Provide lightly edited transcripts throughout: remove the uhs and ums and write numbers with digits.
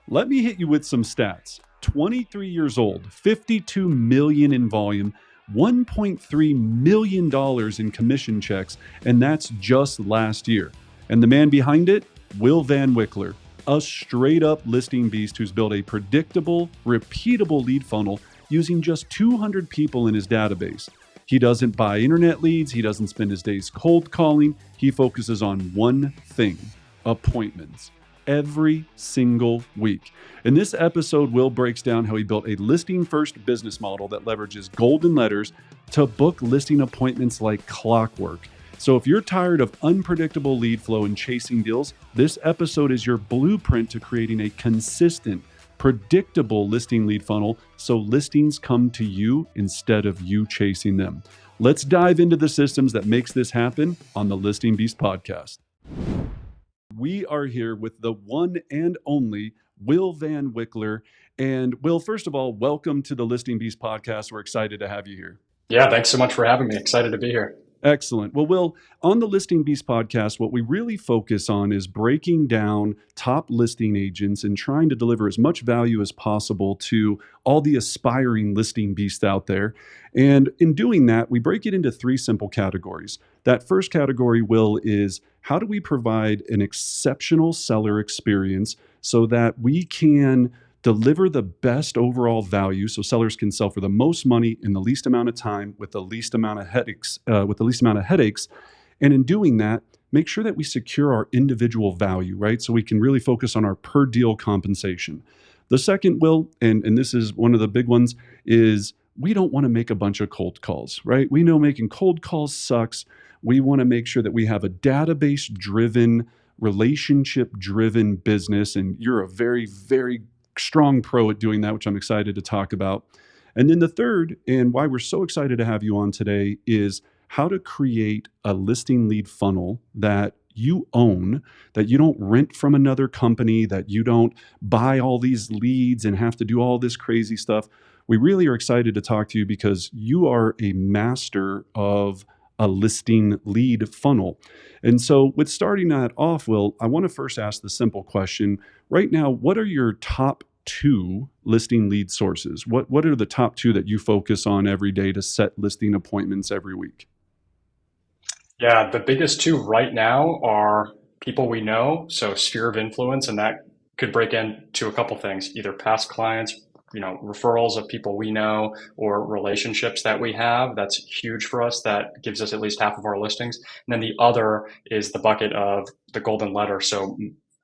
Let me hit you with some stats. 23 years old, 52 million in volume, $1.3 million in commission checks, and that's just last year. And the man behind it, Will Van Wickler, a straight up listing beast who's built a predictable, repeatable lead funnel using just 200 people in his database. He doesn't buy internet leads. He doesn't spend his days cold calling. He focuses on one thing: appointments. Every single week. In this episode, Will breaks down how he built a listing-first business model that leverages golden letters to book listing appointments like clockwork. So if you're tired of unpredictable lead flow and chasing deals, this episode is your blueprint to creating a consistent, predictable listing lead funnel so listings come to you instead of you chasing them. Let's dive into the systems that makes this happen on the Listing Beast podcast. We are here with the one and only Will Van Wickler. And Will, first of all, welcome to the Listing Beast podcast. We're excited to have you here. Yeah, thanks so much for having me. Excited to be here. Excellent. Well, Will, on the Listing Beast podcast, what we really focus on is breaking down top listing agents and trying to deliver as much value as possible to all the aspiring listing beasts out there. And in doing that, we break it into three simple categories. That first category, Will, is how do we provide an exceptional seller experience so that we can deliver the best overall value so sellers can sell for the most money in the least amount of time with the least amount of headaches, And in doing that, make sure that we secure our individual value, right? So we can really focus on our per deal compensation. The second, Will, and this is one of the big ones, is we don't want to make a bunch of cold calls, right? We know making cold calls sucks. We want to make sure that we have a database-driven, relationship-driven business. And you're a very, very strong pro at doing that, which I'm excited to talk about. And then the third, and why we're so excited to have you on today, is how to create a listing lead funnel that you own, that you don't rent from another company, that you don't buy all these leads and have to do all this crazy stuff. We really are excited to talk to you because you are a master of a listing lead funnel. And so with starting that off, Will, I want to first ask the simple question. Right now, what are your top two listing lead sources? What are the top two that you focus on every day to set listing appointments every week? Yeah, the biggest two right now are people we know, so sphere of influence, and that could break into a couple things, either past clients, referrals of people we know or relationships that we have. That's huge for us. That gives us at least half of our listings. And then the other is the bucket of the golden letter. So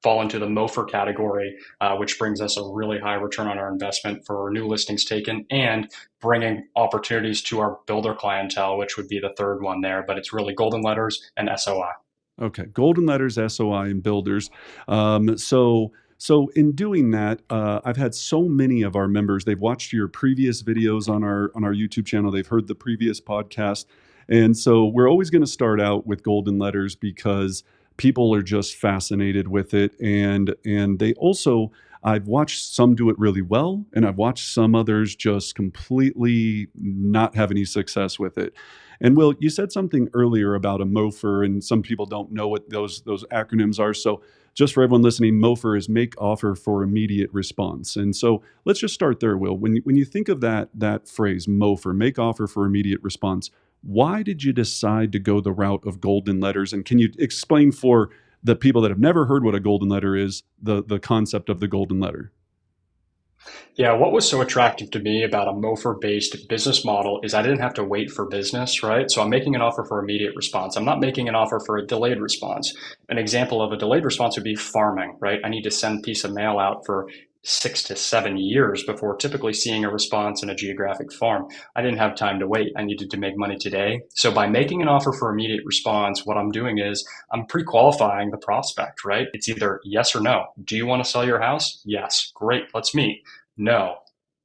fall into the MOFR category, which brings us a really high return on our investment for new listings taken and bringing opportunities to our builder clientele, which would be the third one there. But it's really golden letters and SOI. Okay, golden letters, SOI, and builders. So in doing that, I've had so many of our members, they've watched your previous videos on our YouTube channel. They've heard the previous podcast. And so we're always going to start out with golden letters because people are just fascinated with it. And they also, I've watched some do it really well, and I've watched some others just completely not have any success with it. And Will, you said something earlier about a MOFR, and some people don't know what those acronyms are. So just for everyone listening, MOFR is make offer for immediate response. And so let's just start there, Will. When you think of that phrase, MOFR, make offer for immediate response, why did you decide to go the route of golden letters? And can you explain for the people that have never heard what a golden letter is, the concept of the golden letter? Yeah, what was so attractive to me about a MOFR-based business model is I didn't have to wait for business, right? So I'm making an offer for immediate response. I'm not making an offer for a delayed response. An example of a delayed response would be farming, right? I need to send a piece of mail out for 6 to 7 years before typically seeing a response in a geographic farm. I didn't have time to wait. I needed to make money today. So by making an offer for immediate response, what I'm doing is I'm pre-qualifying the prospect, right? It's either yes or no. Do you want to sell your house? Yes. Great. Let's meet. No.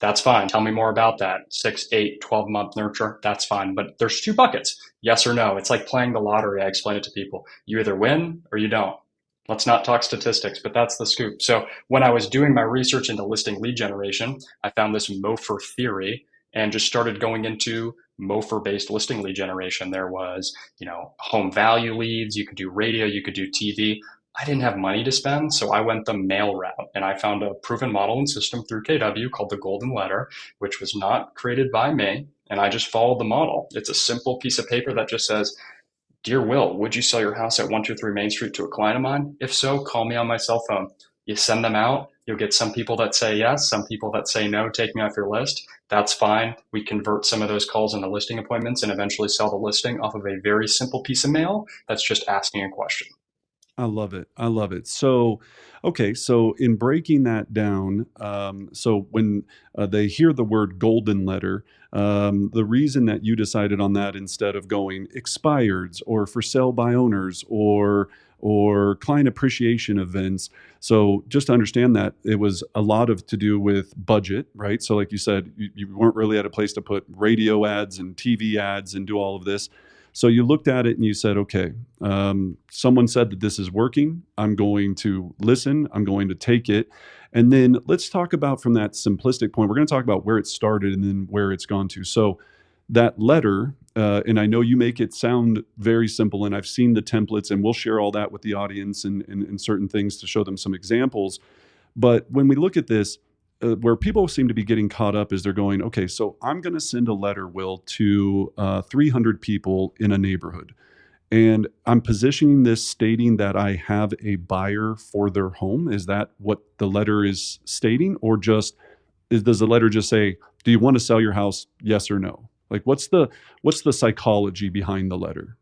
That's fine. Tell me more about that. 6, 8, 12-month nurture. That's fine. But there's two buckets. Yes or no. It's like playing the lottery. I explain it to people. You either win or you don't. Let's not talk statistics, but that's the scoop. So when I was doing my research into listing lead generation, I found this MOFR theory and just started going into MOFR-based listing lead generation. There was, home value leads. You could do radio. You could do TV. I didn't have money to spend, so I went the mail route and I found a proven model and system through KW called the Golden Letter, which was not created by me. And I just followed the model. It's a simple piece of paper that just says, Dear Will, would you sell your house at 123 Main Street to a client of mine? If so, call me on my cell phone. You send them out. You'll get some people that say yes, some people that say no, take me off your list. That's fine. We convert some of those calls into listing appointments and eventually sell the listing off of a very simple piece of mail that's just asking a question. I love it. I love it. So, okay. So, in breaking that down, so when they hear the word golden letter, the reason that you decided on that instead of going expireds or for sale by owners or client appreciation events. So, just to understand that it was a lot of to do with budget, right? So, like you said, you weren't really at a place to put radio ads and TV ads and do all of this. So you looked at it and you said, okay, someone said that this is working. I'm going to listen. I'm going to take it. And then let's talk about from that simplistic point, we're going to talk about where it started and then where it's gone to. So that letter, and I know you make it sound very simple, and I've seen the templates, and we'll share all that with the audience and certain things to show them some examples. But when we look at this, where people seem to be getting caught up is they're going, okay, so I'm going to send a letter, Will, to 300 people in a neighborhood. And I'm positioning this stating that I have a buyer for their home. Is that what the letter is stating? Or does the letter just say, do you want to sell your house? Yes or no? Like what's the psychology behind the letter?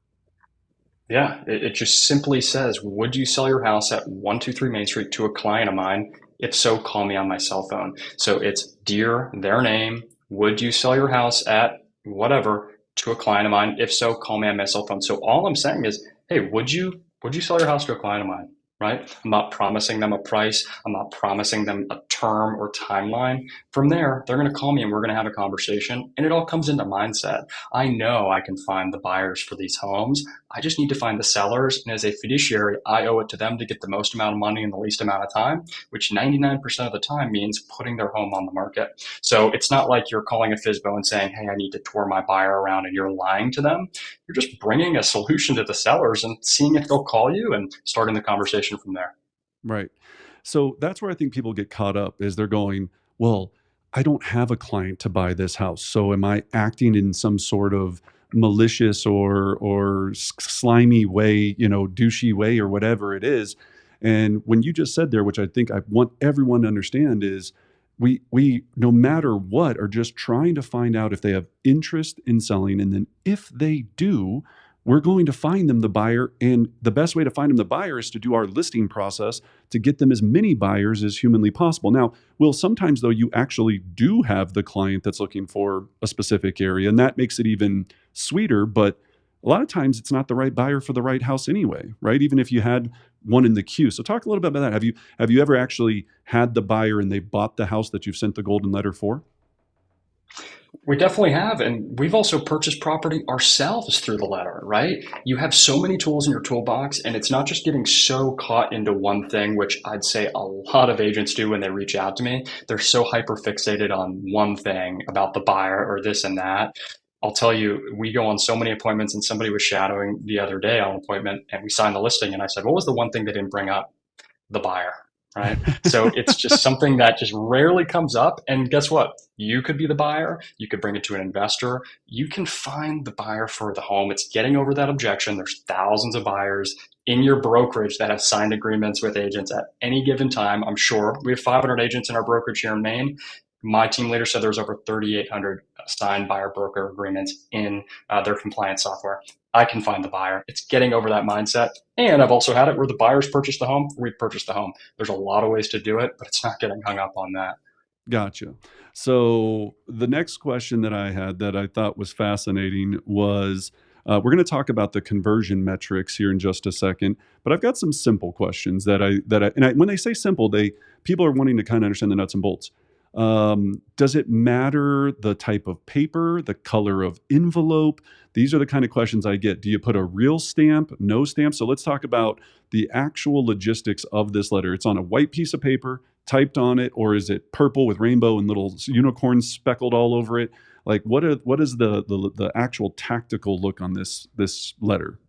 Yeah, it just simply says, would you sell your house at 123 Main Street to a client of mine? If so, call me on my cell phone. So it's dear, their name, would you sell your house at whatever to a client of mine? If so, call me on my cell phone. So all I'm saying is, hey, would you sell your house to a client of mine? Right? I'm not promising them a price. I'm not promising them a term or timeline. From there, they're going to call me and we're going to have a conversation. And it all comes into mindset. I know I can find the buyers for these homes. I just need to find the sellers. And as a fiduciary, I owe it to them to get the most amount of money in the least amount of time, which 99% of the time means putting their home on the market. So it's not like you're calling a FISBO and saying, hey, I need to tour my buyer around and you're lying to them. You're just bringing a solution to the sellers and seeing if they'll call you and starting the conversation from there. Right. So that's where I think people get caught up is they're going, well, I don't have a client to buy this house. So am I acting in some sort of malicious or slimy way, douchey way or whatever it is? And when you just said there, which I think I want everyone to understand is we no matter what are just trying to find out if they have interest in selling, and then if they do, we're going to find them the buyer. And the best way to find them the buyer is to do our listing process to get them as many buyers as humanly possible. Now, Will, sometimes though, you actually do have the client that's looking for a specific area, and that makes it even sweeter. But a lot of times it's not the right buyer for the right house anyway, right? Even if you had one in the queue. So talk a little bit about that. Have you ever actually had the buyer and they bought the house that you've sent the golden letter for? We definitely have. And we've also purchased property ourselves through the letter, right? You have so many tools in your toolbox, and it's not just getting so caught into one thing, which I'd say a lot of agents do when they reach out to me. They're so hyper fixated on one thing about the buyer or this and that. I'll tell you, we go on so many appointments, and somebody was shadowing the other day on an appointment, and we signed the listing. And I said, what was the one thing they didn't bring up? The buyer, right? So it's just something that just rarely comes up. And guess what? You could be the buyer. You could bring it to an investor. You can find the buyer for the home. It's getting over that objection. There's thousands of buyers in your brokerage that have signed agreements with agents at any given time. I'm sure we have 500 agents in our brokerage here in Maine. My team leader said there's over 3,800 signed buyer broker agreements in their compliance software. I can find the buyer. It's getting over that mindset. And I've also had it where the buyers purchase the home, we purchase the home. There's a lot of ways to do it, but it's not getting hung up on that. Gotcha. So the next question that I had that I thought was fascinating was we're going to talk about the conversion metrics here in just a second, but I've got some simple questions when they say simple, people are wanting to kind of understand the nuts and bolts. Does it matter the type of paper, the color of envelope? These are the kind of questions I get. Do you put a real stamp, no stamp? So let's talk about the actual logistics of this letter. It's on a white piece of paper, typed on it, or is it purple with rainbow and little unicorns speckled all over it? Like what is the actual tactical look on this letter?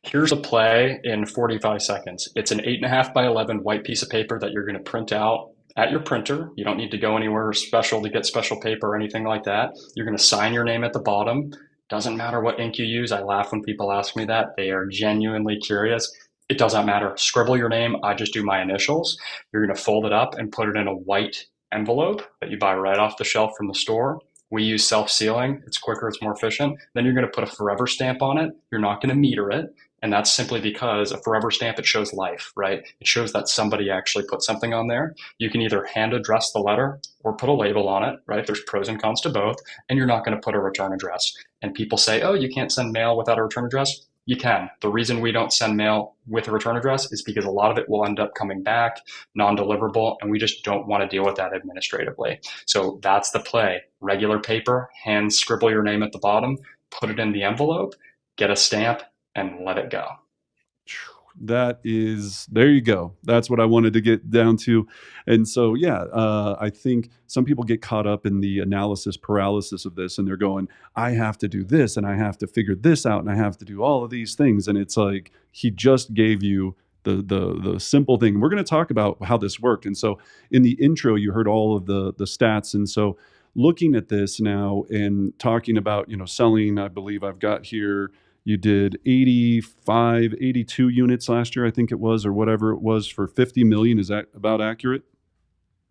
Here's a play in 45 seconds. It's an 8.5 by 11 white piece of paper that you're going to print out at your printer. You don't need to go anywhere special to get special paper or anything like that. You're going to sign your name at the bottom. Doesn't matter what ink you use. I laugh when people ask me that. They are genuinely curious. It doesn't matter. Scribble your name. I just do my initials. You're going to fold it up and put it in a white envelope that you buy right off the shelf from the store. We use self-sealing. It's quicker, it's more efficient. Then you're going to put a forever stamp on it. You're not going to meter it. And that's simply because a forever stamp, it shows life, right? It shows that somebody actually put something on there. You can either hand address the letter or put a label on it, right? There's pros and cons to both. And you're not going to put a return address. And people say, oh, you can't send mail without a return address. You can. The reason we don't send mail with a return address is because a lot of it will end up coming back non-deliverable, and we just don't want to deal with that administratively. So that's the play. Regular paper, hand scribble your name at the bottom, put it in the envelope, get a stamp, and let it go. That is, there you go. That's what I wanted to get down to. And so, yeah, I think some people get caught up in the analysis paralysis of this, and they're going, I have to do this, and I have to figure this out, and I have to do all of these things. And it's like, he just gave you the simple thing. We're going to talk about how this worked. And so in the intro, you heard all of the stats. And so looking at this now and talking about, selling, I believe I've got here, you did 85, 82 units last year, I think it was, or whatever it was, for 50 million. Is that about accurate?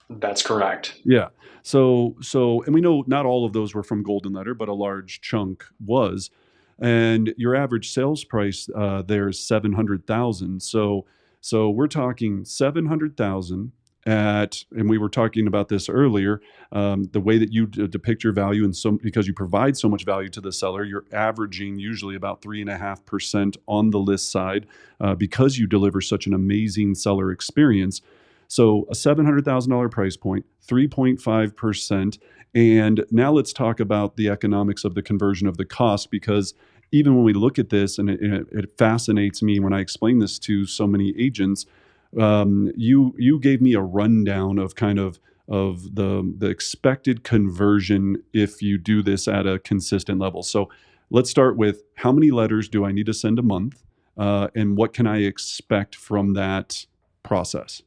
That's correct. Yeah. So, and we know not all of those were from Golden Letter, but a large chunk was. And your average sales price there is 700,000. So we're talking 700,000 at, and we were talking about this earlier, the way that you depict your value, and so because you provide so much value to the seller, you're averaging usually about 3.5% on the list side because you deliver such an amazing seller experience. So a $700,000 price point, 3.5%. And now let's talk about the economics of the conversion of the cost, because even when we look at this, and it fascinates me when I explain this to so many agents, you gave me a rundown of kind of the expected conversion if you do this at a consistent level. So let's start with, how many letters do I need to send a month? And what can I expect from that process?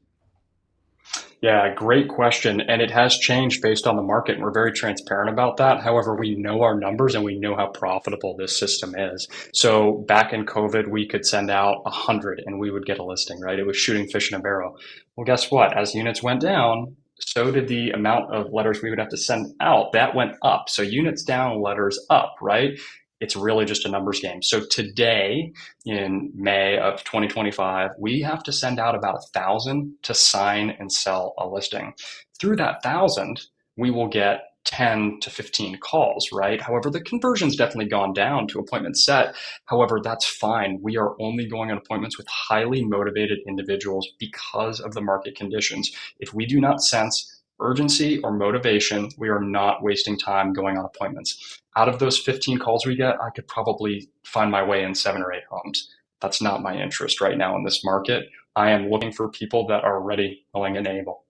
Yeah, great question. And it has changed based on the market. And we're very transparent about that. However, we know our numbers and we know how profitable this system is. So back in COVID, we could send out 100 and we would get a listing, right? It was shooting fish in a barrel. Well, guess what? As units went down, so did the amount of letters we would have to send out. That went up. So units down, letters up, right? It's really just a numbers game. So today, in May of 2025, we have to send out about 1,000 to sign and sell a listing. Through that 1,000, we will get 10 to 15 calls, right? However, the conversion's definitely gone down to appointment set. However, that's fine. We are only going on appointments with highly motivated individuals because of the market conditions. If we do not sense urgency or motivation, we are not wasting time going on appointments. Out of those 15 calls we get, I could probably find my way in 7 or 8 homes. That's not my interest right now in this market. I am looking for people that are ready, willing, and able.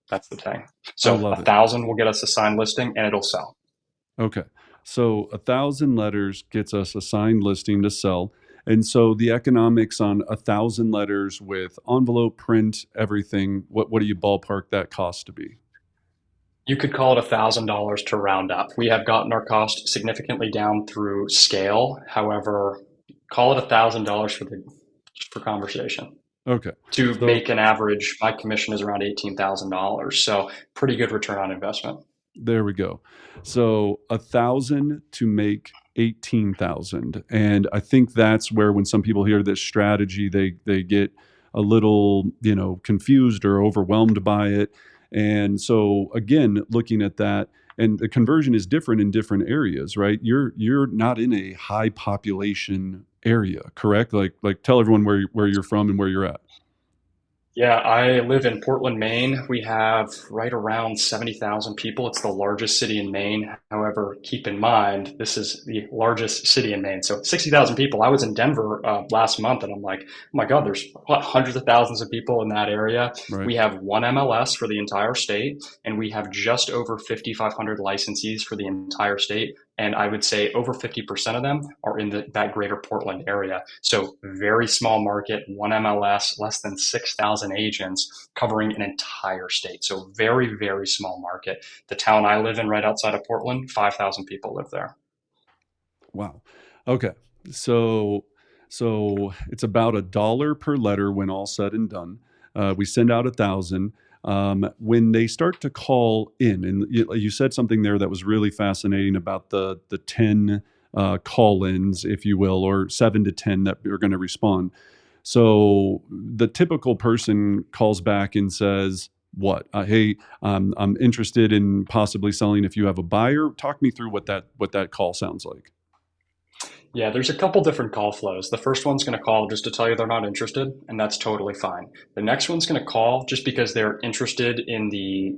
That's the thing. So 1,000 will get us a signed listing and it'll sell. Okay. So 1,000 letters gets us a signed listing to sell. And so the economics on 1,000 letters with envelope, print, everything, what do you ballpark that cost to be? You could call it $1,000 to round up. We have gotten our cost significantly down through scale. However, call it $1,000 for conversation. Okay. To make an average, my commission is around $18,000. So pretty good return on investment. There we go. So 1,000 to make 18,000. And I think that's where, when some people hear this strategy, they get a little, confused or overwhelmed by it. And so again, looking at that, and the conversion is different in different areas, right? You're not in a high population area, correct? Like tell everyone where you're from and where you're at. Yeah, I live in Portland, Maine. We have right around 70,000 people. It's the largest city in Maine. However, keep in mind, this is the largest city in Maine. So 60,000 people. I was in Denver last month and I'm like, oh my God, there's hundreds of thousands of people in that area. Right. We have one MLS for the entire state, and we have just over 5,500 licensees for the entire state. And I would say over 50% of them are in that greater Portland area. So very small market, one MLS, less than 6,000 agents covering an entire state. So very, very small market. The town I live in right outside of Portland, 5,000 people live there. Wow. Okay. So so it's about $1 per letter when all said and done. We send out 1,000. When they start to call in, and you said something there that was really fascinating about the 10 call-ins, if you will, or 7 to 10 that are going to respond. So the typical person calls back and says, "What? Hey, I'm interested in possibly selling. If you have a buyer, talk me through what that call sounds like." Yeah, there's a couple different call flows. The first one's going to call just to tell you they're not interested, and that's totally fine. The next one's going to call just because they're interested in the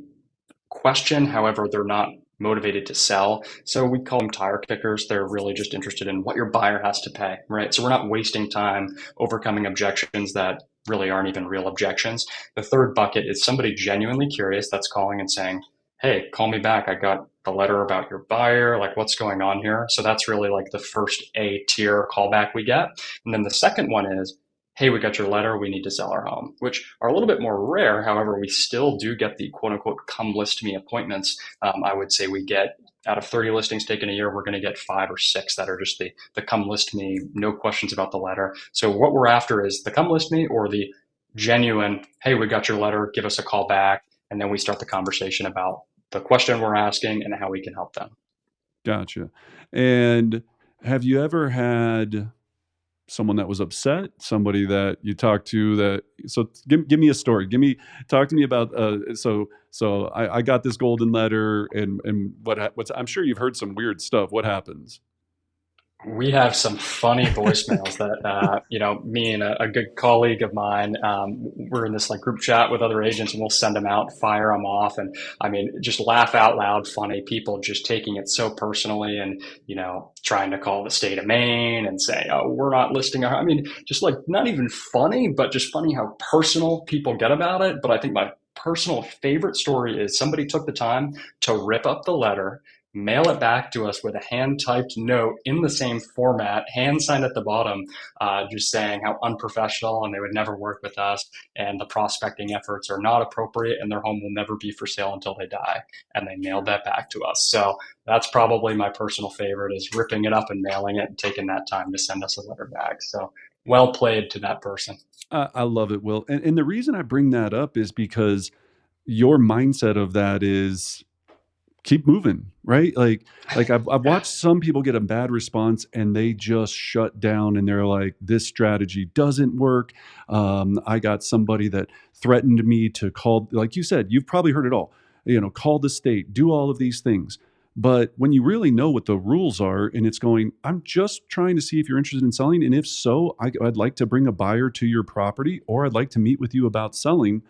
question. However, they're not motivated to sell. So we call them tire kickers. They're really just interested in what your buyer has to pay, right? So we're not wasting time overcoming objections that really aren't even real objections. The third bucket is somebody genuinely curious that's calling and saying, hey, call me back. I got the letter about your buyer. Like, what's going on here? So that's really like the first A tier callback we get. And then the second one is, hey, we got your letter. We need to sell our home, which are a little bit more rare. However, we still do get the quote unquote come list me appointments. I would say we get out of 30 listings taken a year, we're going to get 5 or 6 that are just the come list me, no questions about the letter. So what we're after is the come list me or the genuine, hey, we got your letter, give us a call back. And then we start the conversation about the question we're asking and how we can help them. Gotcha. And have you ever had someone that was upset, somebody that you talked to that, so give me a story. Talk to me about, so I got this golden letter and what's, I'm sure you've heard some weird stuff. What happens? We have some funny voicemails that, me and a good colleague of mine, we're in this like group chat with other agents and we'll send them out, fire them off. And I mean, just laugh out loud, funny people just taking it so personally and, trying to call the state of Maine and say, oh, we're not listing our, I mean, just like not even funny, but just funny how personal people get about it. But I think my personal favorite story is somebody took the time to rip up the letter, mail it back to us with a hand typed note in the same format, hand signed at the bottom, just saying how unprofessional and they would never work with us and the prospecting efforts are not appropriate and their home will never be for sale until they die. And they mailed that back to us. So that's probably my personal favorite is ripping it up and mailing it and taking that time to send us a letter back. So well played to that person. I love it, Will. And the reason I bring that up is because your mindset of that is keep moving, right? Like I've watched some people get a bad response and they just shut down and they're like, this strategy doesn't work. I got somebody that threatened me to call, like you said, you've probably heard it all, call the state, do all of these things. But when you really know what the rules are and it's going, I'm just trying to see if you're interested in selling. And if so, I'd like to bring a buyer to your property or I'd like to meet with you about selling.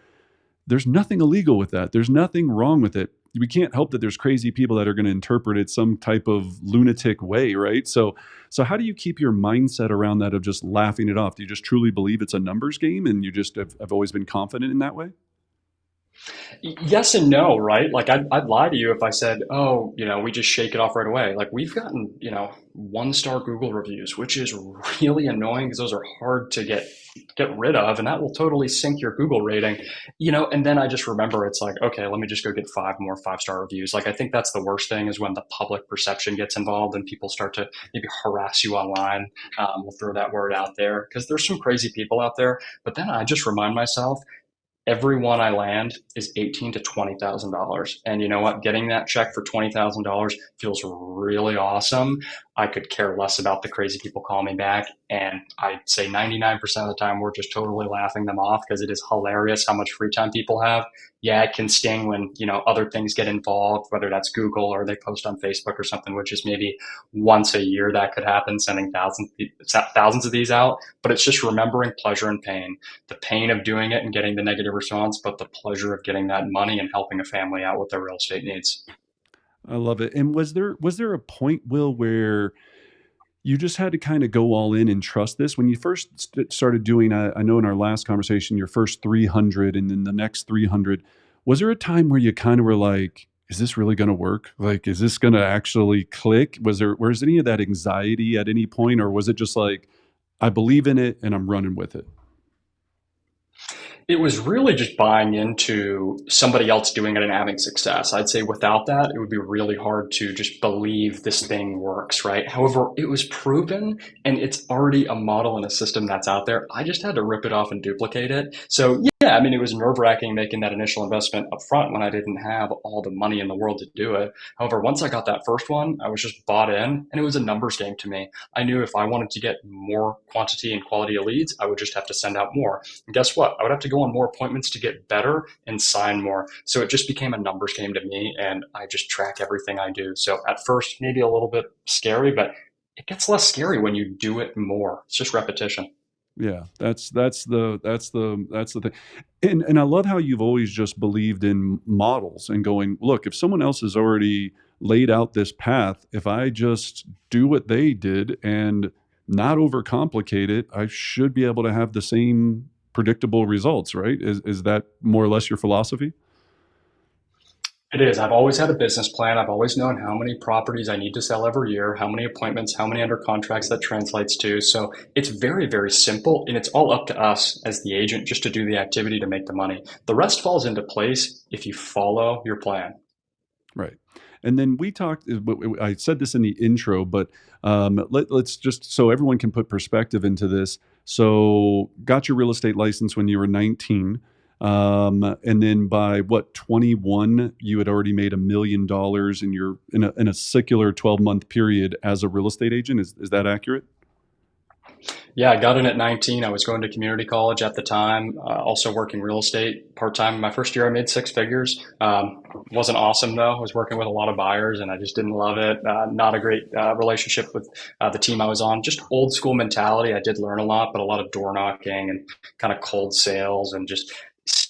There's nothing illegal with that. There's nothing wrong with it. We can't help that there's crazy people that are going to interpret it some type of lunatic way, right? So how do you keep your mindset around that of just laughing it off? Do you just truly believe it's a numbers game and you just have always been confident in that way? Yes and no, right? Like I'd lie to you if I said, oh, we just shake it off right away. Like we've gotten, 1-star Google reviews, which is really annoying because those are hard to get rid of, and that will totally sink your Google rating. And then I just remember it's like, okay, let me just go get 5 more 5-star reviews. Like I think that's the worst thing is when the public perception gets involved and people start to maybe harass you online. We'll throw that word out there because there's some crazy people out there. But then I just remind myself every one I land is $18,000 to $20,000. And you know what? Getting that check for $20,000 feels really awesome. I could care less about the crazy people calling me back. And I'd say 99% of the time, we're just totally laughing them off because it is hilarious how much free time people have. Yeah, it can sting when, other things get involved, whether that's Google or they post on Facebook or something, which is maybe once a year that could happen, sending thousands of these out. But it's just remembering pleasure and pain, the pain of doing it and getting the negative response, but the pleasure of getting that money and helping a family out with their real estate needs. I love it. And was there a point, Will, where you just had to kind of go all in and trust this when you first started doing, I know in our last conversation, your first 300 and then the next 300, was there a time where you kind of were like, is this really going to work? Like, is this going to actually click? Was any of that anxiety at any point, or was it just like, I believe in it and I'm running with it? It was really just buying into somebody else doing it and having success. I'd say without that, it would be really hard to just believe this thing works, right? However, it was proven and it's already a model and a system that's out there. I just had to rip it off and duplicate it. So, yeah, I mean, it was nerve wracking making that initial investment up front when I didn't have all the money in the world to do it. However, once I got that first one, I was just bought in and it was a numbers game to me. I knew if I wanted to get more quantity and quality of leads, I would just have to send out more. And guess what? I would have to go on more appointments to get better and sign more. So it just became a numbers game to me, and I just track everything I do. So at first, maybe a little bit scary, but it gets less scary when you do it more. It's just repetition. Yeah, that's the thing. And I love how you've always just believed in models and going, look, if someone else has already laid out this path, if I just do what they did and not overcomplicate it, I should be able to have the same predictable results, right? Is that more or less your philosophy? It is. I've always had a business plan. I've always known how many properties I need to sell every year, how many appointments, how many under contracts that translates to. So it's very, very simple. And it's all up to us as the agent just to do the activity to make the money. The rest falls into place if you follow your plan. Right. And then we talked, I said this in the intro, but let's just so everyone can put perspective into this. So, got your real estate license when you were 19. And then by what, 21, you had already made $1 million in a secular 12-month period as a real estate agent. Is that accurate? Yeah, I got in at 19. I was going to community college at the time, also working real estate part time. My first year, I made six figures. Wasn't awesome though. I was working with a lot of buyers and I just didn't love it. Not a great relationship with the team I was on. Just old school mentality. I did learn a lot, but a lot of door knocking and kind of cold sales and just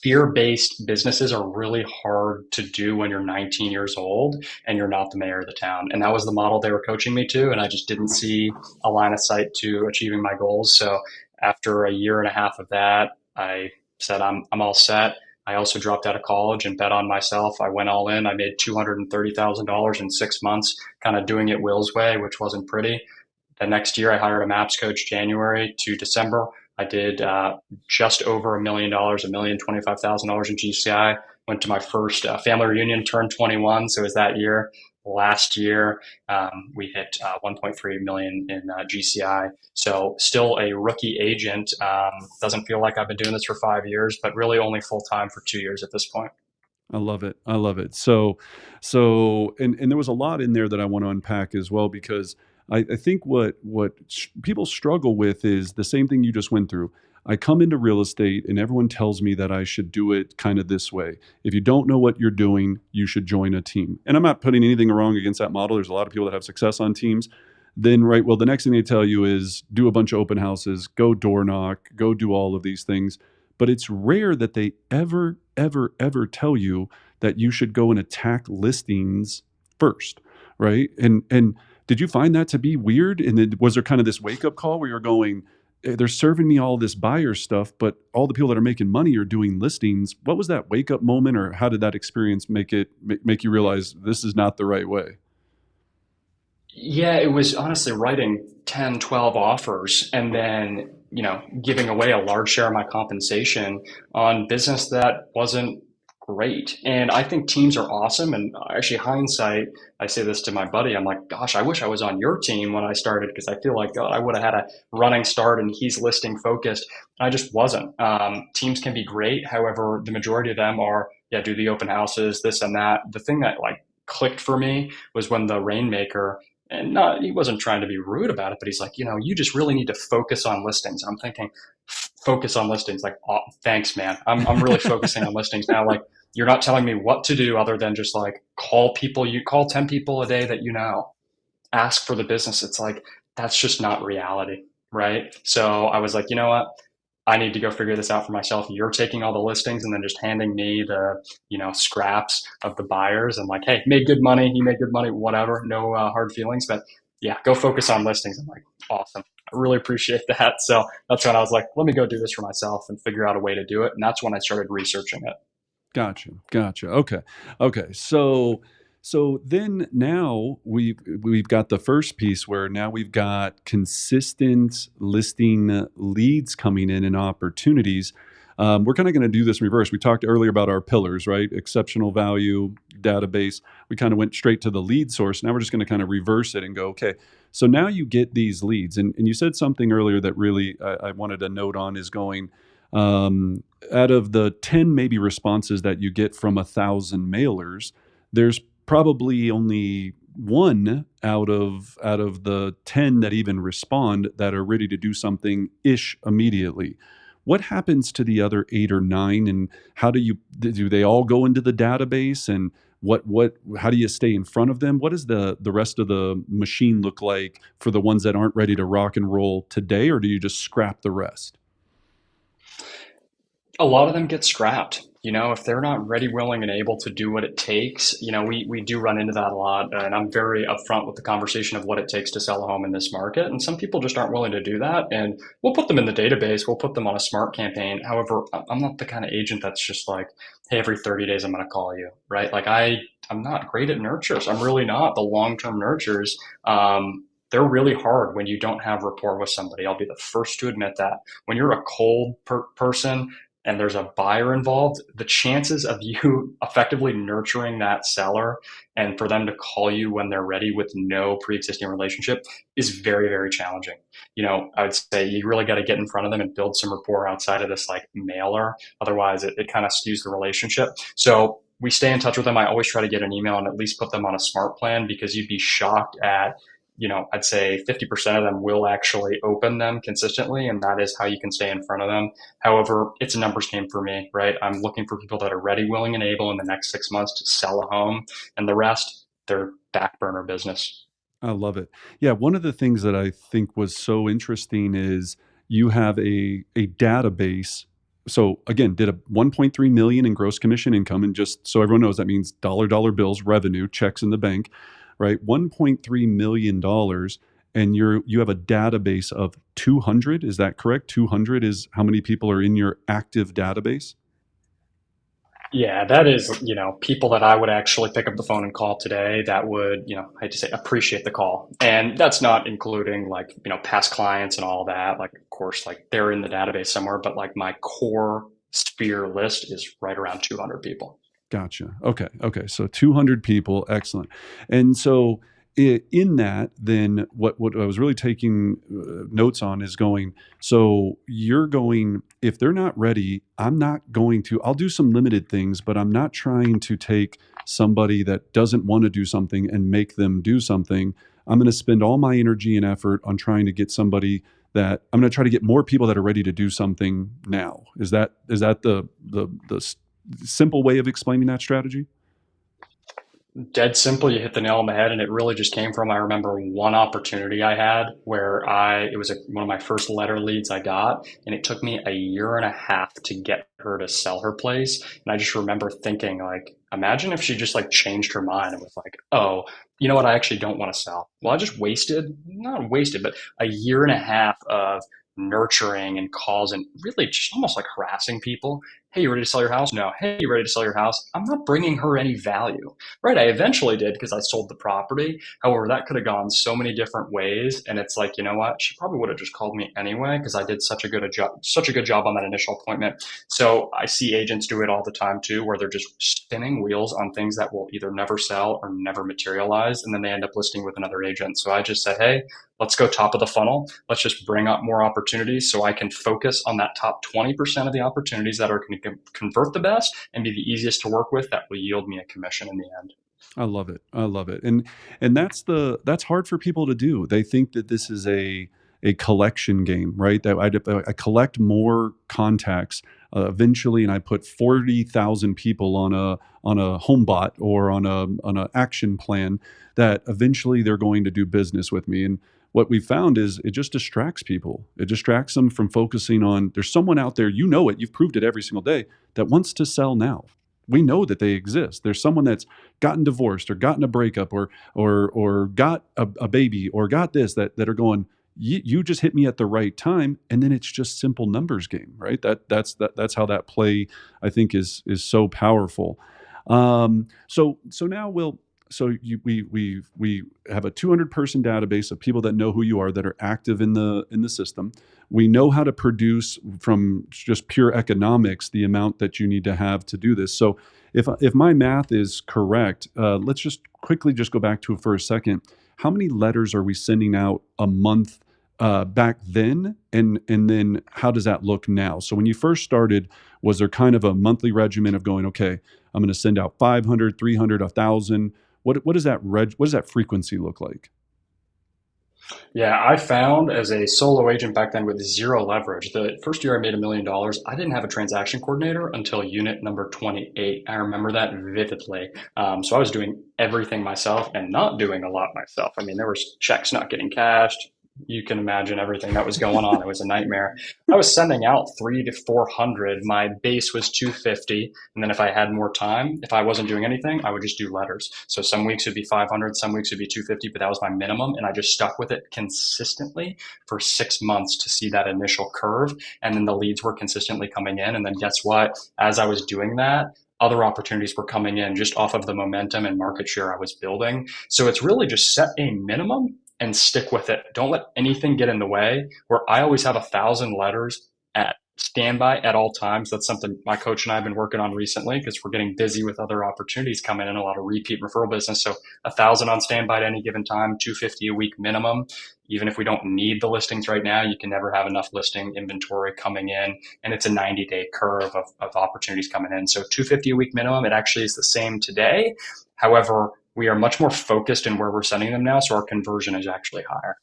fear-based businesses are really hard to do when you're 19 years old and you're not the mayor of the town. And that was the model they were coaching me to, and I just didn't see a line of sight to achieving my goals. So after a year and a half of that, I said I'm all set. I also dropped out of college and bet on myself. I went all in. I made $230,000 in 6 months, kind of doing it Will's way, which wasn't pretty. The next year, I hired a MAPS coach January to December. I did just over $1 million, $1,025,000 in GCI. Went to my first family reunion, turned 21, so it was that year. Last year, we hit 1.3 million in GCI. So still a rookie agent. Doesn't feel like I've been doing this for 5 years, but really only full time for 2 years at this point. I love it. I love it. So, and there was a lot in there that I want to unpack as well, because I think what people struggle with is the same thing you just went through. I come into real estate and everyone tells me that I should do it kind of this way. If you don't know what you're doing, you should join a team. And I'm not putting anything wrong against that model. There's a lot of people that have success on teams. Then, right, well, the next thing they tell you is do a bunch of open houses, go door knock, go do all of these things. But it's rare that they ever tell you that you should go and attack listings first, right? And did you find that to be weird? And then was there kind of this wake up call where you're going, they're serving me all this buyer stuff, but all the people that are making money are doing listings. What was that wake up moment, or how did that experience make you realize this is not the right way? Yeah, it was honestly writing 10, 12 offers and then, giving away a large share of my compensation on business that wasn't great. And I think teams are awesome. And actually, hindsight, I say this to my buddy. I'm like, gosh, I wish I was on your team when I started because I feel like God, I would have had a running start and he's listing focused. I just wasn't. Teams can be great. However, the majority of them are, yeah, do the open houses, this and that. The thing that like clicked for me was when the Rainmaker and not he wasn't trying to be rude about it, but he's like, you just really need to focus on listings. And I'm thinking, focus on listings. Like, oh, thanks, man. I'm really focusing on listings now. Like, you're not telling me what to do other than just like call people. You call 10 people a day that ask for the business. It's like that's just not reality, right? So I was like, you know what? I need to go figure this out for myself. You're taking all the listings and then just handing me the, scraps of the buyers and like, hey, made good money. He made good money, whatever. No hard feelings, but yeah, go focus on listings. I'm like, awesome. I really appreciate that. So that's when I was like, let me go do this for myself and figure out a way to do it. And that's when I started researching it. Gotcha. Okay. So then now we've got the first piece where now we've got consistent listing leads coming in and opportunities. We're kind of going to do this in reverse. We talked earlier about our pillars, right? Exceptional value, database. We kind of went straight to the lead source. Now we're just going to kind of reverse it and go, okay, so now you get these leads. And you said something earlier that really I wanted to note on is going, out of the 10 maybe responses that you get from 1,000 mailers, there's probably only one out of the 10 that even respond that are ready to do something ish immediately. What happens to the other 8 or 9, and how do they all go into the database, and what how do you stay in front of them? What does the rest of the machine look like for the ones that aren't ready to rock and roll today, or do you just scrap the rest? A lot of them get scrapped. If they're not ready, willing, and able to do what it takes, we do run into that a lot. And I'm very upfront with the conversation of what it takes to sell a home in this market. And some people just aren't willing to do that. And we'll put them in the database, we'll put them on a smart campaign. However, I'm not the kind of agent that's just like, hey, every 30 days I'm going to call you, right? Like I'm not great at nurtures. I'm really not. The long-term nurtures, they're really hard when you don't have rapport with somebody. I'll be the first to admit that. When you're a cold person, and there's a buyer involved, the chances of you effectively nurturing that seller and for them to call you when they're ready with no pre-existing relationship is very, very challenging. I would say you really got to get in front of them and build some rapport outside of this like mailer. Otherwise, it kind of skews the relationship. So we stay in touch with them. I always try to get an email and at least put them on a smart plan, because you'd be shocked at, I'd say 50% of them will actually open them consistently, and that is how you can stay in front of them. However, it's a numbers game for me, right? I'm looking for people that are ready, willing, and able in the next 6 months to sell a home, and the rest, they're back burner business. I love it. Yeah, one of the things that I think was so interesting is you have a database. So again, did a 1.3 million in gross commission income, and just so everyone knows, that means dollar bills, revenue, checks in the bank, right? 1.3 million dollars, and you have a database of 200. Is that correct? 200 is how many people are in your active database? Yeah, that is, people that I would actually pick up the phone and call today that would, I hate to say, appreciate the call. And that's not including like, past clients and all that. Like, of course, like they're in the database somewhere, but like my core sphere list is right around 200 people. Gotcha. Okay. So 200 people. Excellent. And so in that, then what I was really taking notes on is going, so you're going, if they're not ready, I'll do some limited things, but I'm not trying to take somebody that doesn't want to do something and make them do something. I'm going to spend all my energy and effort on trying to get somebody that I'm going to try to get more people that are ready to do something now. Is that the simple way of explaining that strategy? Dead simple, you hit the nail on the head, and it really just came from, I remember one opportunity I had where it was one of my first letter leads I got, and it took me a year and a half to get her to sell her place. And I just remember thinking, like, imagine if she just like changed her mind and was like, oh, you know what, I actually don't want to sell. Well, I just not wasted, but a year and a half of nurturing and calls and really just almost like harassing people. Hey, you ready to sell your house? No. Hey, you ready to sell your house? I'm not bringing her any value. Right, I eventually did because I sold the property. However, that could have gone so many different ways, and it's like, you know what? She probably would have just called me anyway because I did such a good job on that initial appointment. So I see agents do it all the time too, where they're just spinning wheels on things that will either never sell or never materialize, and then they end up listing with another agent. So I just said, hey, let's go top of the funnel. Let's just bring up more opportunities so I can focus on that top 20% of the opportunities that are going to convert the best and be the easiest to work with that will yield me a commission in the end. I love it. I love it. And that's hard for people to do. They think that this is a collection game, right? That I collect more contacts eventually, and I put 40,000 people on a home bot or on a action plan that eventually they're going to do business with me. And what we found is it just distracts people. It distracts them from focusing on, there's someone out there, you've proved it every single day, that wants to sell now. We know that they exist. There's someone that's gotten divorced or gotten a breakup or got a baby or got this, that are going, you just hit me at the right time, and then it's just simple numbers game, right? That's how that play, I think, is so powerful. So now we have a 200 person database of people that know who you are, that are active in the system. We know how to produce from just pure economics the amount that you need to have to do this. So if my math is correct, let's just quickly just go back to it for a second. How many letters are we sending out a month back then, and then how does that look now? So when you first started, was there kind of a monthly regimen of going, okay, I'm going to send out 500, 300, 1,000? What does that frequency look like? Yeah, I found as a solo agent back then with zero leverage, the first year I made $1 million, I didn't have a transaction coordinator until unit number 28. I remember that vividly. So I was doing everything myself and not doing a lot myself. I mean, there was checks not getting cashed. You can imagine everything that was going on. It was a nightmare. I was sending out 300 to 400. My base was 250. And then if I had more time, if I wasn't doing anything, I would just do letters. So some weeks would be 500, some weeks would be 250, but that was my minimum. And I just stuck with it consistently for 6 months to see that initial curve. And then the leads were consistently coming in. And then guess what? As I was doing that, other opportunities were coming in just off of the momentum and market share I was building. So it's really just set a minimum and stick with it. Don't let anything get in the way. Where I always have 1,000 letters at standby at all times. That's something my coach and I have been working on recently because we're getting busy with other opportunities coming in, a lot of repeat referral business. So 1,000 on standby at any given time, 250 a week minimum. Even if we don't need the listings right now, you can never have enough listing inventory coming in. And it's a 90-day curve of opportunities coming in. So 250 a week minimum. It actually is the same today. However, we are much more focused in where we're sending them now, so our conversion is actually higher.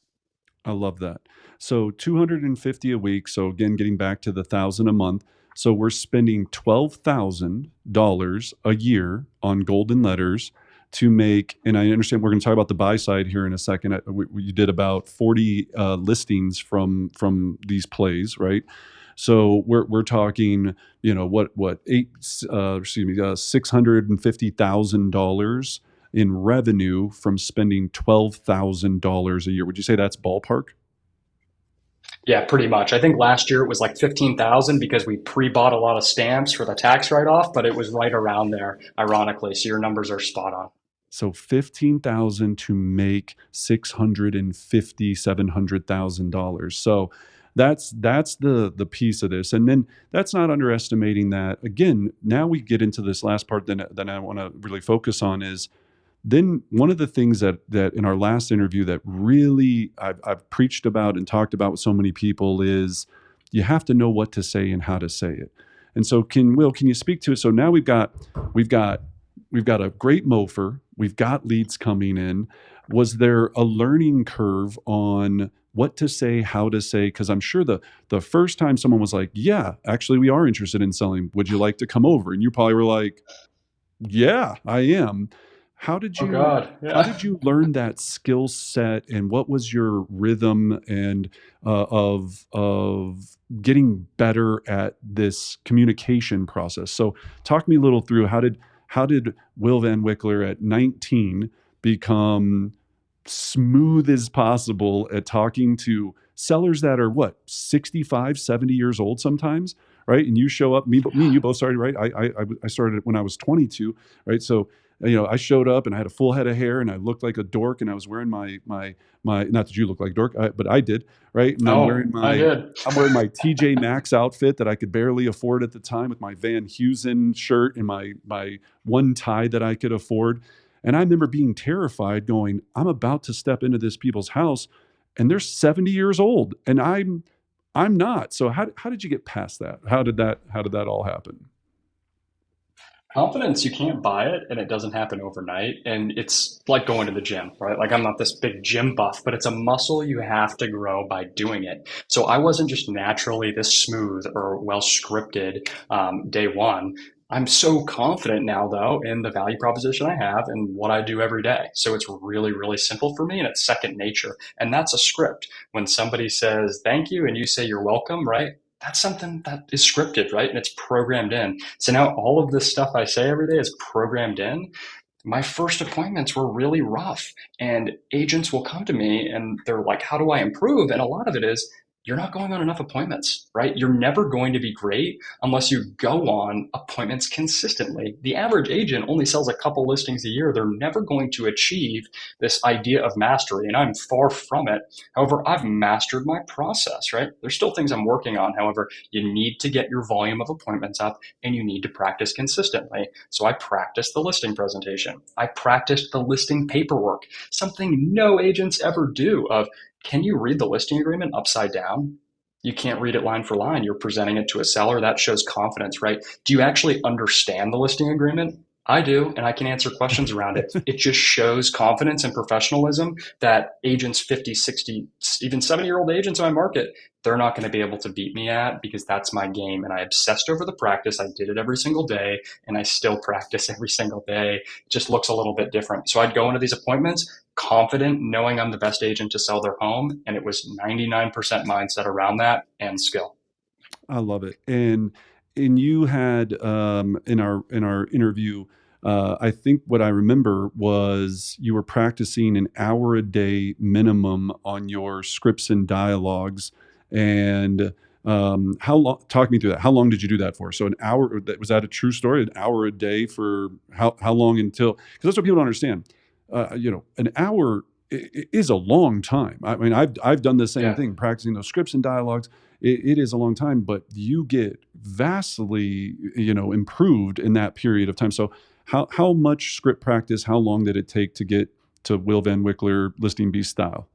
I love that. So 250 a week. So again, getting back to the 1,000 a month. So we're spending $12,000 a year on golden letters to make. And I understand we're going to talk about the buy side here in a second. We did about 40 listings from these plays, right? So we're talking, what $650,000 in revenue from spending $12,000 a year. Would you say that's ballpark? Yeah, pretty much. I think last year it was like 15,000 because we pre-bought a lot of stamps for the tax write-off, but it was right around there, ironically. So your numbers are spot on. So 15,000 to make 650, $700,000. So that's the piece of this. And then that's not underestimating that. Again, now we get into this last part that I want to really focus on is then one of the things that in our last interview that really I've preached about and talked about with so many people is you have to know what to say and how to say it. And so can you speak to it? So now we've got a great MOFR, we've got leads coming in. Was there a learning curve on what to say, how to say? Because I'm sure the first time someone was like, yeah, actually we are interested in selling. Would you like to come over? And you probably were like, yeah, I am. How did Oh you God, how yeah. did you learn that skill set, and what was your rhythm and of getting better at this communication process? So talk me a little through how did Will Van Wickler at 19 become smooth as possible at talking to sellers that are what, 65, 70 years old sometimes, right? And you show up, me and you both started, right? I started when I was 22, right? So I showed up and I had a full head of hair and I looked like a dork, and I was wearing my not that you look like a dork, but I did, right? And Oh, I did. I'm wearing my TJ Maxx outfit that I could barely afford at the time, with my Van Heusen shirt and my one tie that I could afford. And I remember being terrified, going, I'm about to step into this people's house and they're 70 years old and I'm not. So how did you get past that? How did that all happen? Confidence, you can't buy it and it doesn't happen overnight. And it's like going to the gym, right? Like I'm not this big gym buff, but it's a muscle you have to grow by doing it. So I wasn't just naturally this smooth or well scripted day one. I'm so confident now, though, in the value proposition I have and what I do every day. So it's really, really simple for me and it's second nature. And that's a script. When somebody says thank you and you say you're welcome, right? That's something that is scripted, right? And it's programmed in. So now all of this stuff I say every day is programmed in. My first appointments were really rough, and agents will come to me and they're like, how do I improve? And a lot of it is, you're not going on enough appointments, right? You're never going to be great unless you go on appointments consistently. The average agent only sells a couple listings a year. They're never going to achieve this idea of mastery, and I'm far from it. However, I've mastered my process, right? There's still things I'm working on. However, you need to get your volume of appointments up and you need to practice consistently. So I practiced the listing presentation. I practiced the listing paperwork, something no agents ever do of, can you read the listing agreement upside down? You can't read it line for line. You're presenting it to a seller. That shows confidence, right? Do you actually understand the listing agreement? I do, and I can answer questions around it. It just shows confidence and professionalism that agents 50, 60, even 70-year-old agents in my market, they're not going to be able to beat me at, because that's my game. And I obsessed over the practice. I did it every single day, and I still practice every single day. It just looks a little bit different. So I'd go into these appointments confident, knowing I'm the best agent to sell their home. And it was 99% mindset around that and skill. I love it. And you had in our interview, I think what I remember was you were practicing an hour a day minimum on your scripts and dialogues. And how long? Talk me through that. How long did you do that for? So an hour. Was that a true story? An hour a day for how long until? Because that's what people don't understand. An hour is a long time. I mean, I've done the same Yeah. thing, practicing those scripts and dialogues. It is a long time, but you get vastly, improved in that period of time. So how much script practice, how long did it take to get to Will Van Wickler listing beast style?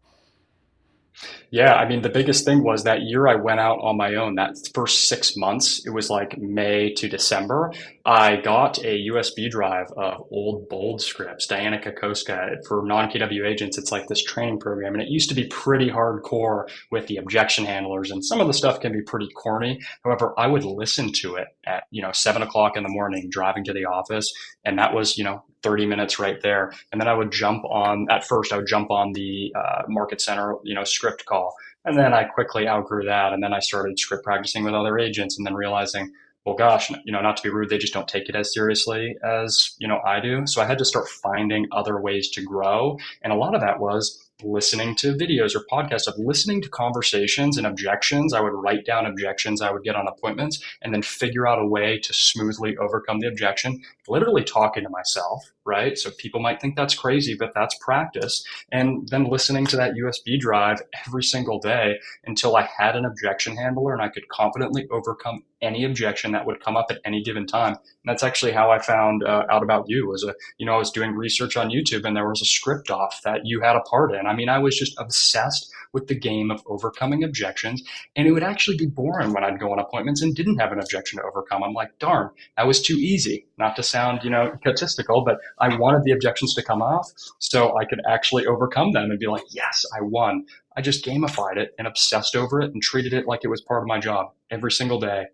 Yeah, I mean, the biggest thing was that year I went out on my own. That first 6 months, it was like May to December. I got a USB drive of old bold scripts, Diana Kokoska. For non-KW agents, it's like this training program. And it used to be pretty hardcore with the objection handlers, and some of the stuff can be pretty corny. However, I would listen to it at, 7 o'clock in the morning, driving to the office. And that was, 30 minutes right there. And then I would jump on, at first, I would jump on the Market Center, script call. And then I quickly outgrew that. And then I started script practicing with other agents and then realizing, well, gosh, not to be rude, they just don't take it as seriously as, I do. So I had to start finding other ways to grow. And a lot of that was listening to videos or podcasts, of listening to conversations and objections. I would write down objections I would get on appointments and then figure out a way to smoothly overcome the objection, literally talking to myself, right? So people might think that's crazy, but that's practice. And then listening to that USB drive every single day until I had an objection handler and I could confidently overcome any objection that would come up at any given time. And that's actually how I found out about you. I was doing research on YouTube and there was a script off that you had a part in. I mean, I was just obsessed with the game of overcoming objections, and it would actually be boring when I'd go on appointments and didn't have an objection to overcome. I'm like, darn, that was too easy. Not to sound, egotistical, but I wanted the objections to come off so I could actually overcome them and be like, yes, I won. I just gamified it and obsessed over it and treated it like it was part of my job every single day,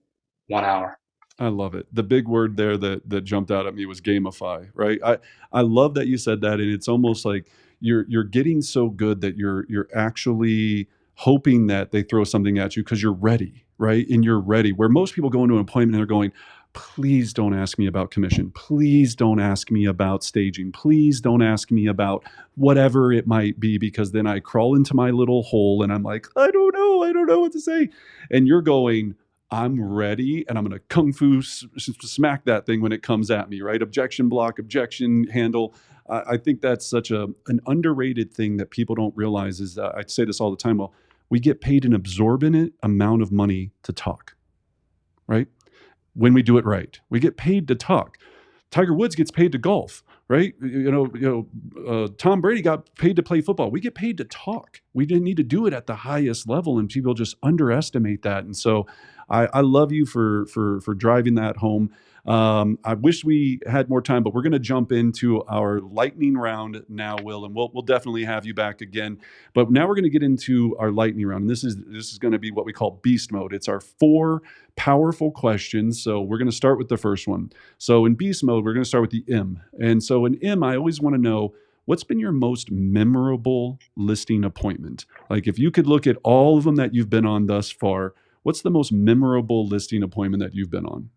1 hour. I love it. The big word there that jumped out at me was gamify, right? I love that you said that, and it's almost like you're getting so good that you're actually hoping that they throw something at you because you're ready, right? And you're ready. Where most people go into an appointment and they're going, please don't ask me about commission. Please don't ask me about staging. Please don't ask me about whatever it might be, because then I crawl into my little hole and I'm like, I don't know what to say. And you're going, I'm ready, and I'm going to kung fu smack that thing when it comes at me, right? Objection block, objection handle. I think that's such an underrated thing that people don't realize is that I say this all the time. Well, we get paid an exorbitant amount of money to talk, right? When we do it right, we get paid to talk. Tiger Woods gets paid to golf, right? Tom Brady got paid to play football. We get paid to talk. We didn't need to do it at the highest level, and people just underestimate that. And so, I love you for driving that home. I wish we had more time, but we're going to jump into our lightning round now, Will, and we'll definitely have you back again. But now we're going to get into our lightning round. And this is going to be what we call beast mode. It's our 4 powerful questions. So we're going to start with the first one. So in beast mode, we're going to start with the M. And so in M, I always want to know, what's been your most memorable listing appointment? Like, if you could look at all of them that you've been on thus far, what's the most memorable listing appointment that you've been on?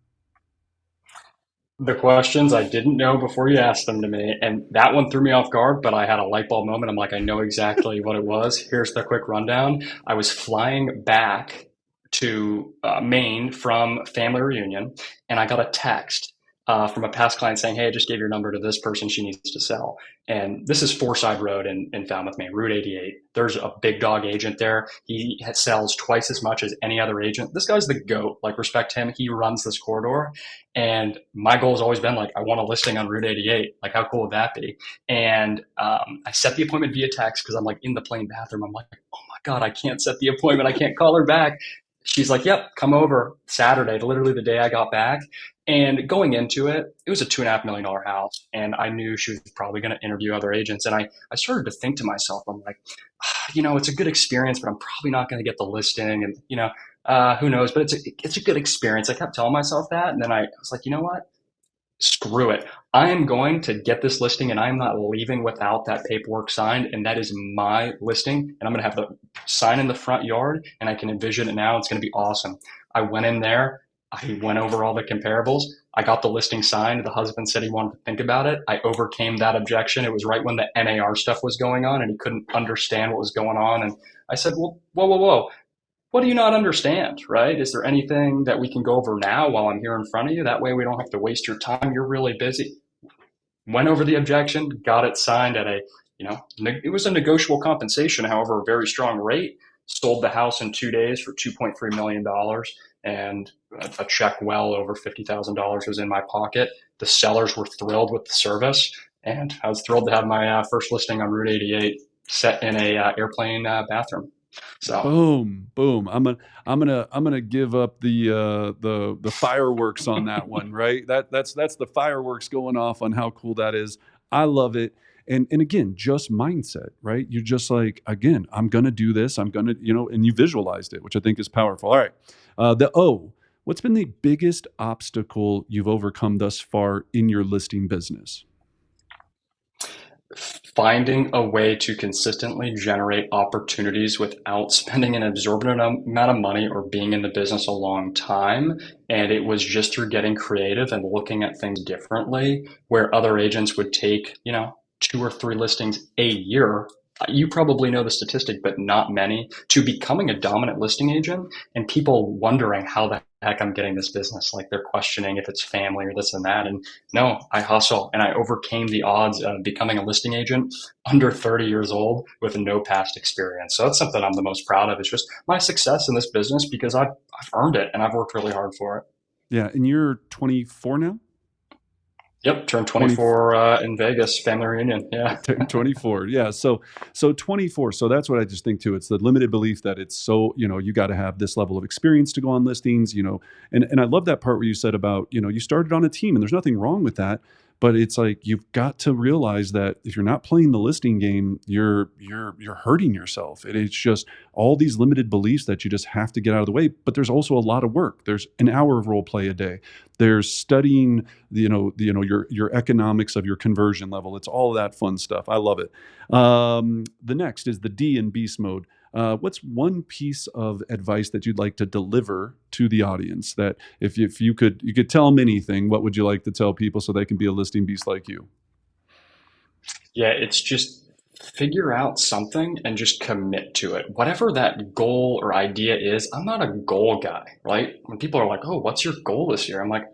the questions I didn't know before you asked them to me. And that one threw me off guard, but I had a light bulb moment. I'm like, I know exactly what it was. Here's the quick rundown. I was flying back to Maine from family reunion, and I got a text from a past client saying, hey, I just gave your number to this person. She needs to sell. And this is Foreside Road in Falmouth, Maine, Route 88. There's a big dog agent there. He sells twice as much as any other agent. This guy's the GOAT. Like, respect him. He runs this corridor. And my goal has always been like, I want a listing on Route 88. Like, how cool would that be? And I set the appointment via text because I'm like in the plane bathroom. I'm like, oh my God, I can't set the appointment. I can't call her back. She's like, yep, come over Saturday, literally the day I got back. And going into it, it was a $2.5 million house. And I knew she was probably going to interview other agents. And I started to think to myself, I'm like, it's a good experience, but I'm probably not going to get the listing. And, who knows? But it's a good experience. I kept telling myself that. And then I was like, you know what? Screw it. I am going to get this listing and I'm not leaving without that paperwork signed. And that is my listing. And I'm going to have the sign in the front yard and I can envision it now. It's going to be awesome. I went in there. I went over all the comparables. I got the listing signed. The husband said he wanted to think about it. I overcame that objection. It was right when the NAR stuff was going on and he couldn't understand what was going on. And I said, well, whoa, whoa, whoa. What do you not understand, right? Is there anything that we can go over now while I'm here in front of you? That way we don't have to waste your time. You're really busy. Went over the objection, got it signed at it was a negotiable compensation, however, a very strong rate. Sold the house in 2 days for $2.3 million. And a check well over $50,000 was in my pocket. The sellers were thrilled with the service. And I was thrilled to have my first listing on Route 88 set in a airplane bathroom. So Boom, boom. I'm gonna give up the fireworks on that one, right? That's the fireworks going off on how cool that is. I love it. And again, just mindset, right? You're just like, again, I'm gonna do this. I'm gonna, and you visualized it, which I think is powerful. All right. The O. What's been the biggest obstacle you've overcome thus far in your listing business? Finding a way to consistently generate opportunities without spending an exorbitant amount of money or being in the business a long time. And it was just through getting creative and looking at things differently, where other agents would take, 2 or 3 listings a year. You probably know the statistic, but not many, to becoming a dominant listing agent and people wondering how the heck I'm getting this business. Like, they're questioning if it's family or this and that. And no, I hustle and I overcame the odds of becoming a listing agent under 30 years old with no past experience. So that's something I'm the most proud of, is just my success in this business because I've earned it and I've worked really hard for it. Yeah, and you're 24 now? Yep, turned 20, 24 in Vegas, family reunion. Yeah. 24. Yeah. So 24. So that's what I just think too. It's the limited belief that it's so, you got to have this level of experience to go on listings, and I love that part where you said about, you started on a team and there's nothing wrong with that. But it's like, you've got to realize that if you're not playing the listing game, you're hurting yourself. It's just all these limited beliefs that you just have to get out of the way. But there's also a lot of work. There's an hour of role play a day. There's studying, your economics of your conversion level. It's all of that fun stuff. I love it. The next is the D in beast mode. What's one piece of advice that you'd like to deliver to the audience, that if you could tell them anything, what would you like to tell people so they can be a listing beast like you? Yeah, it's just figure out something and just commit to it. Whatever that goal or idea is, I'm not a goal guy, right? When people are like, "Oh, what's your goal this year?" I'm like,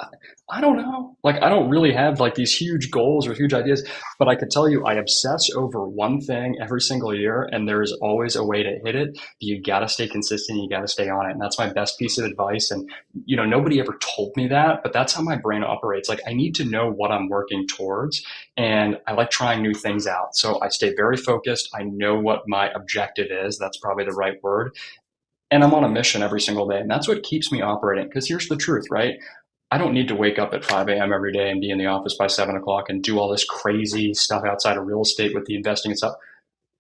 I don't know. Like, I don't really have like these huge goals or huge ideas, but I could tell you I obsess over one thing every single year and there is always a way to hit it. But you got to stay consistent. You got to stay on it. And that's my best piece of advice. And, nobody ever told me that, but that's how my brain operates. Like, I need to know what I'm working towards and I like trying new things out. So I stay very focused. I know what my objective is. That's probably the right word. And I'm on a mission every single day. And that's what keeps me operating. Because here's the truth, right? I don't need to wake up at 5 a.m. every day and be in the office by 7 o'clock and do all this crazy stuff outside of real estate with the investing and stuff.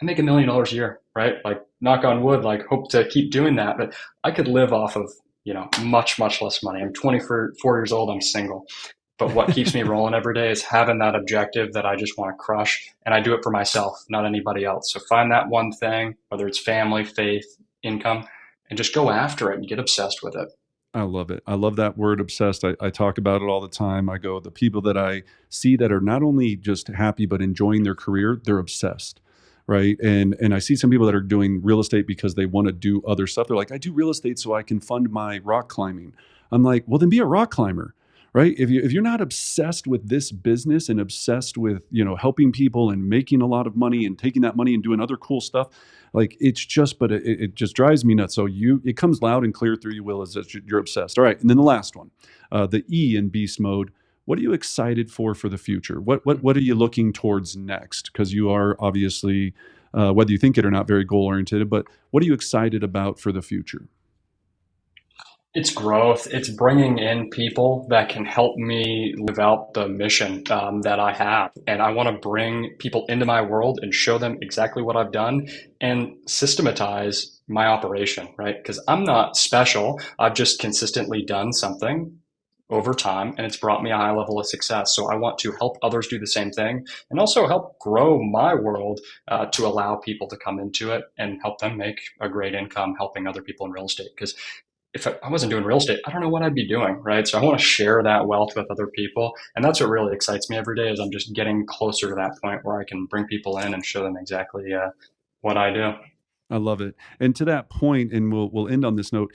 I make $1 million a year, right? Like, knock on wood, like, hope to keep doing that. But I could live off of, much, much less money. I'm 24 years old. I'm single. But what keeps me rolling every day is having that objective that I just want to crush. And I do it for myself, not anybody else. So find that one thing, whether it's family, faith, income, and just go after it and get obsessed with it. I love it. I love that word obsessed. I talk about it all the time. I go, the people that I see that are not only just happy, but enjoying their career, they're obsessed. Right. And I see some people that are doing real estate because they want to do other stuff. They're like, I do real estate so I can fund my rock climbing. I'm like, well, then be a rock climber. Right. If you're not obsessed with this business and obsessed with, helping people and making a lot of money and taking that money and doing other cool stuff, like it's just, but it just drives me nuts. So it comes loud and clear through you, Will, is that you're obsessed. All right. And then the last one, the E in beast mode. What are you excited for the future? What are you looking towards next? Because you are obviously, whether you think it or not, very goal oriented, but what are you excited about for the future? It's growth. It's bringing in people that can help me live out the mission that I have. And I want to bring people into my world and show them exactly what I've done and systematize my operation, right? Because I'm not special. I've just consistently done something over time and it's brought me a high level of success. So I want to help others do the same thing and also help grow my world to allow people to come into it and help them make a great income helping other people in real estate. Because if I wasn't doing real estate, I don't know what I'd be doing, right? So I want to share that wealth with other people. And that's what really excites me every day is I'm just getting closer to that point where I can bring people in and show them exactly what I do. I love it. And to that point, and we'll end on this note.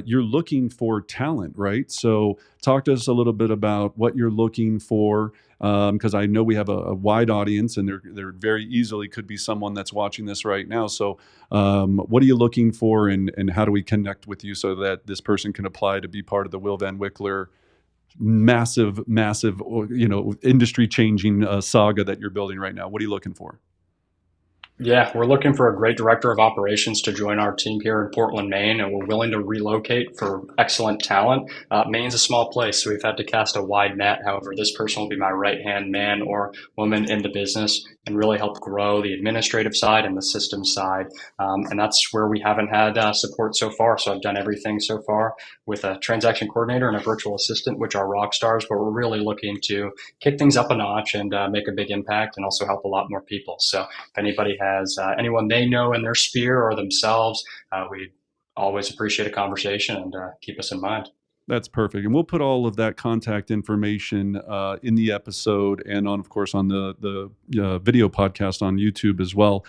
You're looking for talent, right? So talk to us a little bit about what you're looking for, because I know we have a wide audience, and there very easily could be someone that's watching this right now. So, what are you looking for, and how do we connect with you so that this person can apply to be part of the Will Van Wickler massive, industry changing saga that you're building right now? What are you looking for? Yeah, we're looking for a great director of operations to join our team here in Portland, Maine, and we're willing to relocate for excellent talent. Maine's a small place, so we've had to cast a wide net. However, this person will be my right-hand man or woman in the business and really help grow the administrative side and the system side. And that's where we haven't had support so far. So I've done everything so far with a transaction coordinator and a virtual assistant, which are rock stars, but we're really looking to kick things up a notch and make a big impact and also help a lot more people. So if anybody has anyone they know in their sphere or themselves, we always appreciate a conversation and keep us in mind. That's perfect. And we'll put all of that contact information in the episode and of course, on the video podcast on YouTube as well.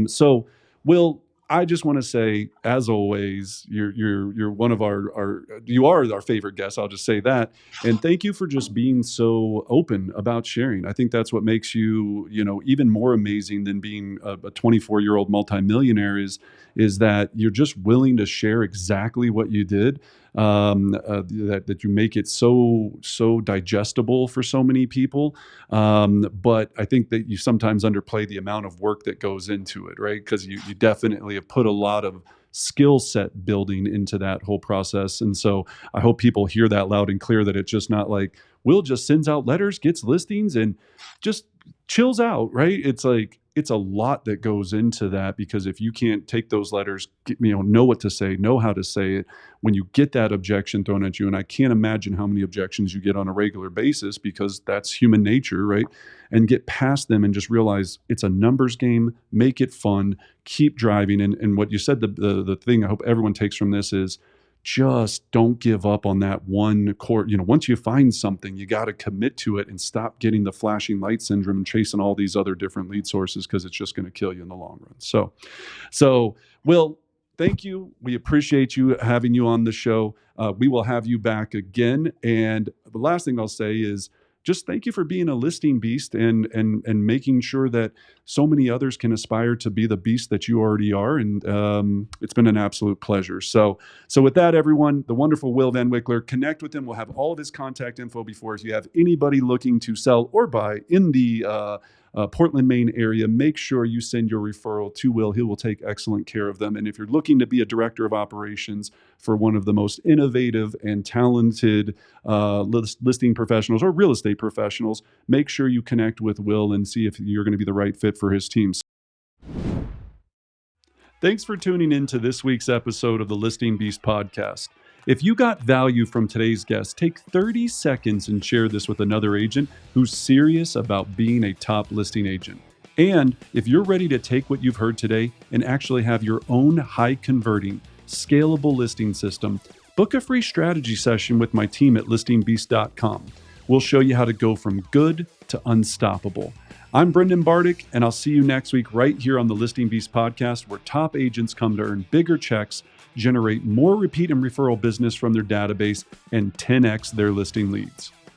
So, Will, I just want to say, as always, you're one of you are our favorite guest. I'll just say that, and thank you for just being so open about sharing. I think that's what makes you, even more amazing than being a 24-year-old multimillionaire is that you're just willing to share exactly what you did. That you make it so digestible for so many people. But I think that you sometimes underplay the amount of work that goes into it, right? Because you definitely have put a lot of skill set building into that whole process. And so I hope people hear that loud and clear, that it's just not like Will just sends out letters, gets listings, and just chills out, right? It's like, it's a lot that goes into that, because if you can't take those letters, know what to say, know how to say it, when you get that objection thrown at you, and I can't imagine how many objections you get on a regular basis, because that's human nature, right? And get past them and just realize it's a numbers game, make it fun, keep driving. And what you said, the thing I hope everyone takes from this is, just don't give up on that one core. Once you find something, you got to commit to it and stop getting the flashing light syndrome and chasing all these other different lead sources, because it's just going to kill you in the long run. So Will, thank you. We appreciate you having you on the show. We will have you back again. And the last thing I'll say is, just thank you for being a listing beast and making sure that so many others can aspire to be the beast that you already are. And it's been an absolute pleasure. So with that, everyone, the wonderful Will Van Wickler, connect with him. We'll have all of his contact info before. If you have anybody looking to sell or buy in the Portland, Maine area, make sure you send your referral to Will. He will take excellent care of them. And if you're looking to be a director of operations for one of the most innovative and talented listing professionals or real estate professionals, make sure you connect with Will and see if you're going to be the right fit for his team. Thanks for tuning in to this week's episode of the Listing Beast podcast. If you got value from today's guest, take 30 seconds and share this with another agent who's serious about being a top listing agent. And if you're ready to take what you've heard today and actually have your own high converting, scalable listing system, book a free strategy session with my team at listingbeast.com. We'll show you how to go from good to unstoppable. I'm Brendan Bartic, and I'll see you next week right here on the Listing Beast podcast, where top agents come to earn bigger checks, generate more repeat and referral business from their database, and 10x their listing leads.